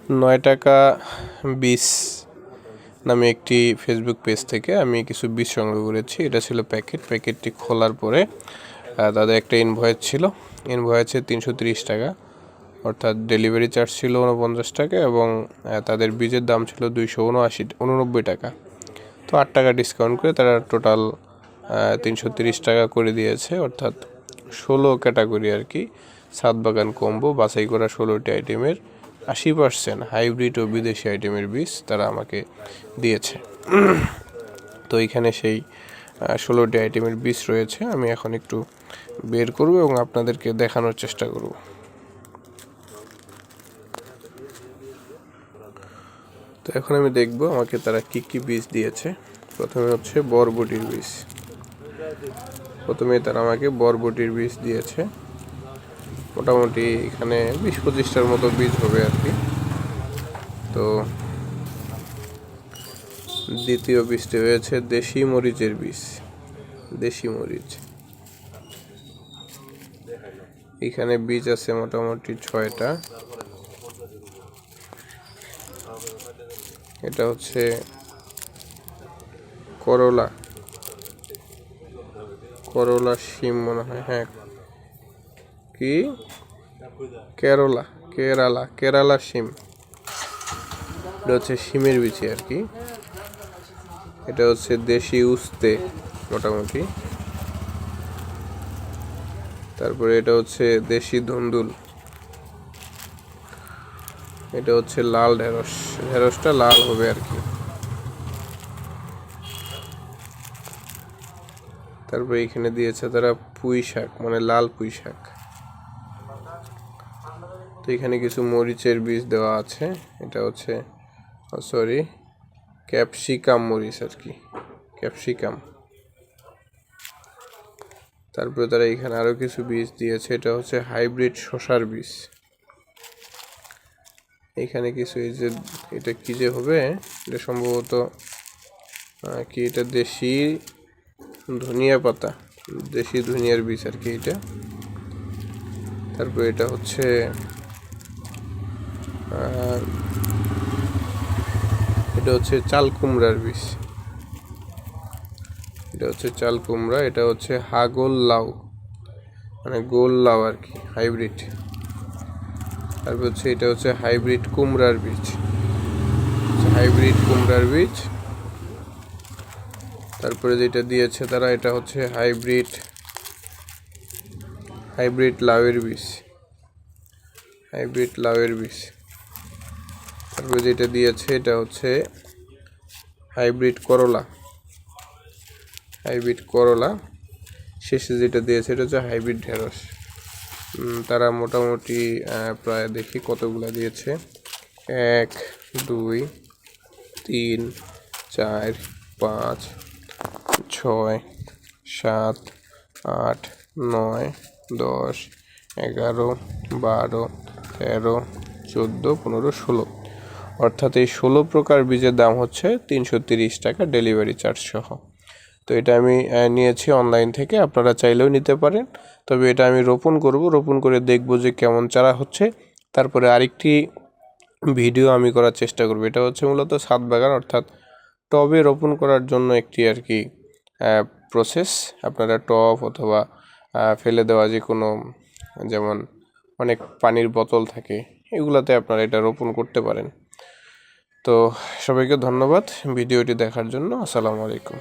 9 টাকা বীজ নামে একটি ফেসবুক পেজ থেকে আমি কিছু বীজ সংগ্রহ করেছি। এটা ছিল প্যাকেটটি খোলার পরে তাদের একটা ইনভয়েস ছিল। ইনভয়েসে 330 টাকা, অর্থাৎ ডেলিভারি চার্জ ছিল 49 টাকা এবং তাদের বীজের দাম ছিল 289 টাকা। তো 8 টাকা ডিসকাউন্ট করে তারা টোটাল 330 টাকা করে দিয়েছে, অর্থাৎ 16 ক্যাটাগরি আর কি। ছাদ বাগান কম্বো বাছাই করা 16টি আইটেমের 80% হাইব্রিড ও বিদেশি আইটেমের বীজ তারা আমাকে দিয়েছে। তো এখানে সেই 16টি আইটেমের বীজ রয়েছে। আমি এখন একটু বের করব এবং আপনাদেরকে দেখানোর চেষ্টা করব। তো এখন আমি দেখব আমাকে তারা কি কি বীজ দিয়েছে। প্রথমে হচ্ছে বরবটির বীজ। প্রথমে তারা আমাকে বরবটির বীজ দিয়েছে। মোটামুটি এখানে 20-25টার মতো বীজ হবে আর কি। তো দ্বিতীয় বীজটি হয়েছে দেশি মরিচের বীজ। দেশি মরিচ, এখানে বীজ আছে মোটামুটি 6টা। এটা হচ্ছে করলা শিম মনে হয়, হ্যাঁ কি কেরালা শিম। এটা হচ্ছে শিমের বীজ আর কি। এটা হচ্ছে দেশি উস্তে মোটামুটি। তারপরে এটা হচ্ছে দেশি ধুন্দুল। এটা হচ্ছে লাল ঢেঁড়সটা লাল হবে আর কি। তারপরে এখানে দিয়েছে তারা পুঁই শাক, মানে লাল পুঁই শাক। তো এখানে কিছু মরিচের বীজ দেওয়া আছে। এটা হচ্ছে ক্যাপসিকাম মরিচ আর কি, ক্যাপসিকাম। তারপরে তারা এখানে আরো কিছু বীজ দিয়েছে। এটা হচ্ছে হাইব্রিড শসার বীজ। এখানে কিছু এই যে এটা কি যে হবে, এটা সম্ভবত কি, এটা দেশি ধনিয়া পাতা, দেশি ধনিয়ার বীজ আর কি এটা। তারপরে এটা হচ্ছে চাল কুমড়ার বীজ। এটা হচ্ছে চাল কুমড়া। এটা হচ্ছে হাগল লাউ, মানে গোল লাউ আর কি, হাইব্রিড। তারপর হচ্ছে এটা হচ্ছে হাইব্রিড কুমড়ার বীজ। তারপরে যেটা দিয়েছে তারা, এটা হচ্ছে হাইব্রিড লাউয়ের বীজ। তারপরে যেটা দিয়েছে এটা হচ্ছে হাইব্রিড করলা। শেষে যেটা দিয়েছে এটা হচ্ছে হাইব্রিড ঢেঁড়স। তারা মোটামুটি প্রায় দেখি কতগুলা দিয়েছে। 1 2 3 4 5 6 7 8 9 10 11 12 13 14 15 16, অর্থাৎ এই 16 প্রকার বীজের দাম হচ্ছে 330 টাকা ডেলিভারি চার্জ সহ। তো এটা আমি নিয়েছি অনলাইন থেকে, আপনারা চাইলেও নিতে পারেন। তবে এটা আমি রোপণ করে দেখব যে কেমন চারা হচ্ছে। তারপরে আরেকটি ভিডিও আমি করার চেষ্টা করব। এটা হচ্ছে মূলত ছাদ বাগান, অর্থাৎ টবে রোপণ করার জন্য একটি আর কি প্রসেস। আপনারা টব অথবা ফেলে দেওয়া যে কোনো, যেমন অনেক পানির বোতল থাকে, এগুলাতে আপনারা এটা রোপণ করতে পারেন। তো সবাইকে ধন্যবাদ ভিডিওটি দেখার জন্য। আসসালামু আলাইকুম।